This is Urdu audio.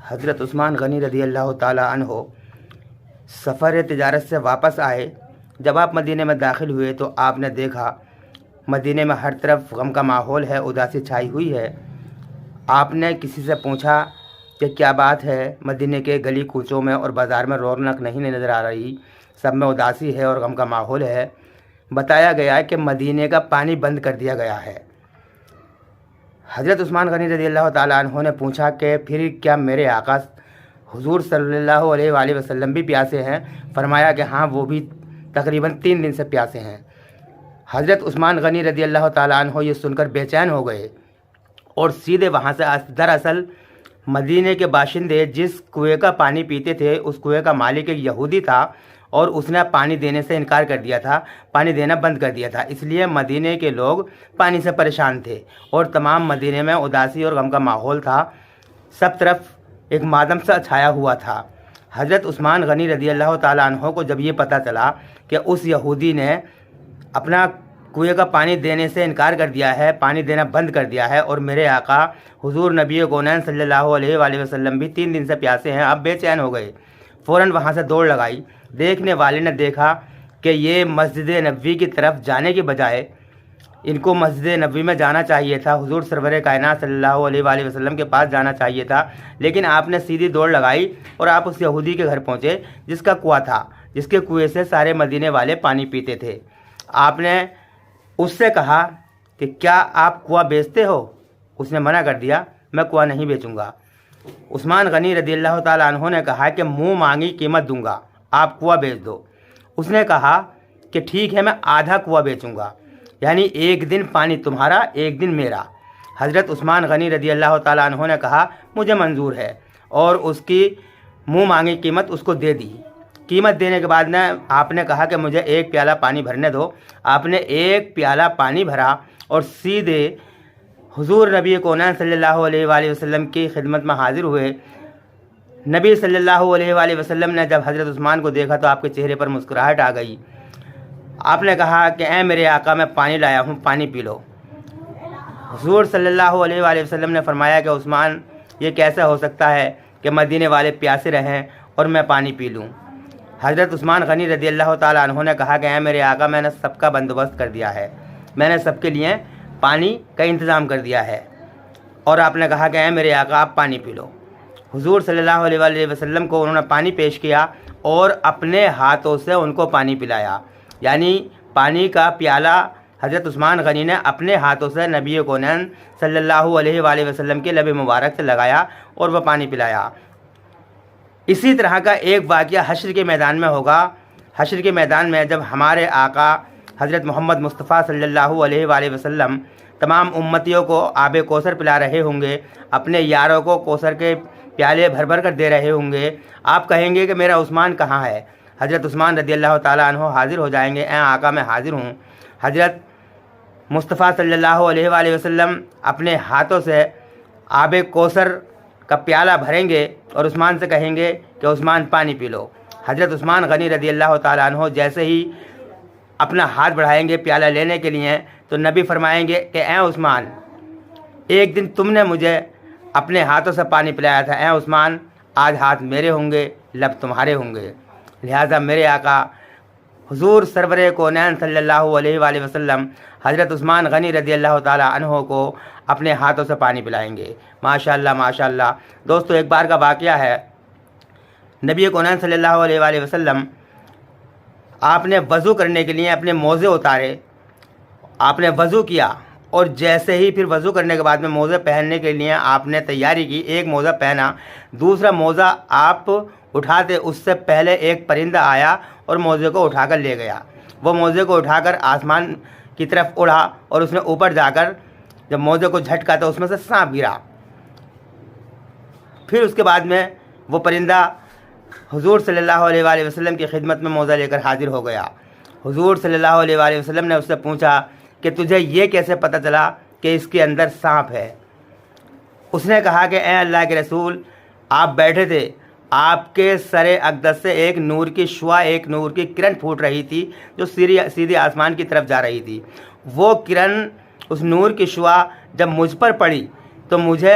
حضرت عثمان غنی رضی اللہ تعالیٰ عنہ سفر تجارت سے واپس آئے۔ جب آپ مدینہ میں داخل ہوئے تو آپ نے دیکھا مدینہ میں ہر طرف غم کا ماحول ہے، اداسی چھائی ہوئی ہے۔ آپ نے کسی سے پوچھا کہ کیا بات ہے؟ مدینہ کے گلی کوچوں میں اور بازار میں رونق نہیں نظر آ رہی، سب میں اداسی ہے اور غم کا ماحول ہے۔ بتایا گیا کہ مدینہ کا پانی بند کر دیا گیا ہے۔ حضرت عثمان غنی رضی اللہ تعالیٰ عنہ نے پوچھا کہ پھر کیا میرے آقا حضور صلی اللہ علیہ وآلہ وسلم بھی پیاسے ہیں؟ فرمایا کہ ہاں، وہ بھی تقریباً 3 دن سے پیاسے ہیں۔ حضرت عثمان غنی رضی اللہ تعالیٰ عنہ یہ سن کر بے چین ہو گئے اور سیدھے وہاں سے دراصل مدینہ کے باشندے جس کنویں کا پانی پیتے تھے اس کنویں کا مالک ایک یہودی تھا اور اس نے پانی دینے سے انکار کر دیا تھا، پانی دینا بند کر دیا تھا۔ اس لیے مدینہ کے لوگ پانی سے پریشان تھے اور تمام مدینہ میں اداسی اور غم کا ماحول تھا، سب طرف ایک ماتم سا چھایا ہوا تھا۔ حضرت عثمان غنی رضی اللہ تعالیٰ عنہ کو جب یہ پتہ چلا کہ اس یہودی نے اپنا کنویں کا پانی دینے سے انکار کر دیا ہے، پانی دینا بند کر دیا ہے، اور میرے آقا حضور نبی کونین صلی اللہ علیہ وآلہ وسلم بھی 3 دن سے پیاسے ہیں، اب بے چین ہو گئے۔ فوراً وہاں سے دوڑ لگائی۔ دیکھنے والے نے دیکھا کہ یہ مسجد نبوی کی طرف جانے کے بجائے ان کو مسجد نبوی میں جانا چاہیے تھا، حضور سرور کائنات صلی اللہ علیہ وآلہ وسلم کے پاس جانا چاہیے تھا، لیکن آپ نے سیدھی دوڑ لگائی اور آپ اس یہودی کے گھر پہنچے جس کا کنواں تھا، جس کے کنویں سے سارے مدینے والے پانی پیتے تھے۔ آپ نے اس سے کہا کہ کیا آپ کنواں بیچتے ہو؟ اس نے منع کر دیا، میں کنواں نہیں بیچوں گا۔ عثمان غنی رضی اللہ تعالیٰ عنہ نے کہا کہ منہ مانگی قیمت دوں گا، آپ کنواں بیچ دو۔ اس نے کہا کہ ٹھیک ہے، میں آدھا کنواں بیچوں گا، یعنی 1 دن پانی تمہارا 1 دن میرا۔ حضرت عثمان غنی رضی اللہ تعالیٰ عنہ نے کہا مجھے منظور ہے، اور اس کی منہ مانگی قیمت اس کو دے دی۔ قیمت دینے کے بعد آپ نے کہا کہ مجھے 1 پیالہ پانی بھرنے دو۔ آپ نے 1 پیالہ پانی بھرا اور سیدھے حضور نبی کونین صلی اللہ علیہ وآلہ وسلم کی خدمت میں حاضر ہوئے۔ نبی صلی اللہ علیہ وآلہ وسلم نے جب حضرت عثمان کو دیکھا تو آپ کے چہرے پر مسکراہٹ آ گئی۔ آپ نے کہا کہ اے میرے آقا، میں پانی لایا ہوں، پانی پی لو۔ حضور صلی اللہ علیہ وآلہ وسلم نے فرمایا کہ عثمان، یہ کیسے ہو سکتا ہے کہ مدینے والے پیاسے رہیں اور میں پانی پی لوں؟ حضرت عثمان غنی رضی اللہ تعالیٰ عنہ نے کہا کہ اے میرے آقا، میں نے سب کا بندوبست کر دیا ہے، میں نے سب کے لیے پانی کا انتظام کر دیا ہے۔ اور آپ نے کہا کہ اے میرے آقا، آپ پانی پی لو۔ حضور صلی اللہ علیہ وآلہ وسلم کو انہوں نے پانی پیش کیا اور اپنے ہاتھوں سے ان کو پانی پلایا، یعنی پانی کا پیالہ حضرت عثمان غنی نے اپنے ہاتھوں سے نبی کونین صلی اللہ علیہ وآلہ وسلم کے لب مبارک سے لگایا اور وہ پانی پلایا۔ اسی طرح کا ایک واقعہ حشر کے میدان میں ہوگا۔ حشر کے میدان میں جب ہمارے آقا حضرت محمد مصطفیٰ صلی اللہ علیہ وآلہ وسلم تمام امتیوں کو آب کوثر پلا رہے ہوں گے، اپنے یاروں کو کوثر کے پیالے بھر بھر کر دے رہے ہوں گے، آپ کہیں گے کہ میرا عثمان کہاں ہے؟ حضرت عثمان رضی اللہ تعالیٰ عنہ حاضر ہو جائیں گے، اے آقا میں حاضر ہوں۔ حضرت مصطفیٰ صلی اللہ علیہ وآلہ وسلم اپنے ہاتھوں سے آب کوثر کا پیالہ بھریں گے اور عثمان سے کہیں گے کہ عثمان پانی پی لو۔ حضرت عثمان غنی رضی اللہ تعالیٰ عنہ جیسے ہی اپنا ہاتھ بڑھائیں گے پیالہ لینے کے لیے تو نبی فرمائیں گے کہ اے عثمان، 1 دن تم نے مجھے اپنے ہاتھوں سے پانی پلایا تھا، اے عثمان آج ہاتھ میرے ہوں گے، لب تمہارے ہوں گے۔ لہٰذا میرے آقا حضور سرور کونین صلی اللہ علیہ وآلہ وسلم حضرت عثمان غنی رضی اللہ تعالیٰ عنہ کو اپنے ہاتھوں سے پانی پلائیں گے۔ ماشاءاللہ ماشاءاللہ۔ دوستو، ایک بار کا واقعہ ہے، نبی کونین صلی اللہ علیہ وآلہ وسلم آپ نے وضو کرنے کے لیے اپنے موزے اتارے، آپ نے وضو کیا، اور جیسے ہی پھر وضو کرنے کے بعد میں موزے پہننے کے لیے آپ نے تیاری کی، ایک موزہ پہنا، دوسرا موزہ آپ اٹھاتے اس سے پہلے ایک پرندہ آیا اور موزے کو اٹھا کر لے گیا۔ وہ موزے کو اٹھا کر آسمان کی طرف اڑا اور اس نے اوپر جا کر جب موزے کو جھٹکا تو اس میں سے سانپ گرا۔ پھر اس کے بعد میں وہ پرندہ حضور صلی اللہ علیہ وآلہ وسلم کی خدمت میں موزہ لے کر حاضر ہو گیا۔ حضور صلی اللہ علیہ وآلہ وسلم نے اس سے پوچھا کہ تجھے یہ کیسے پتہ چلا کہ اس کے اندر سانپ ہے؟ اس نے کہا کہ اے اللہ کے رسول، آپ بیٹھے تھے، آپ کے سر اقدس سے ایک نور کی شعاع، ایک نور کی کرن پھوٹ رہی تھی جو سیدھے آسمان کی طرف جا رہی تھی۔ وہ کرن، اس نور کی شعاع جب مجھ پر پڑی تو مجھے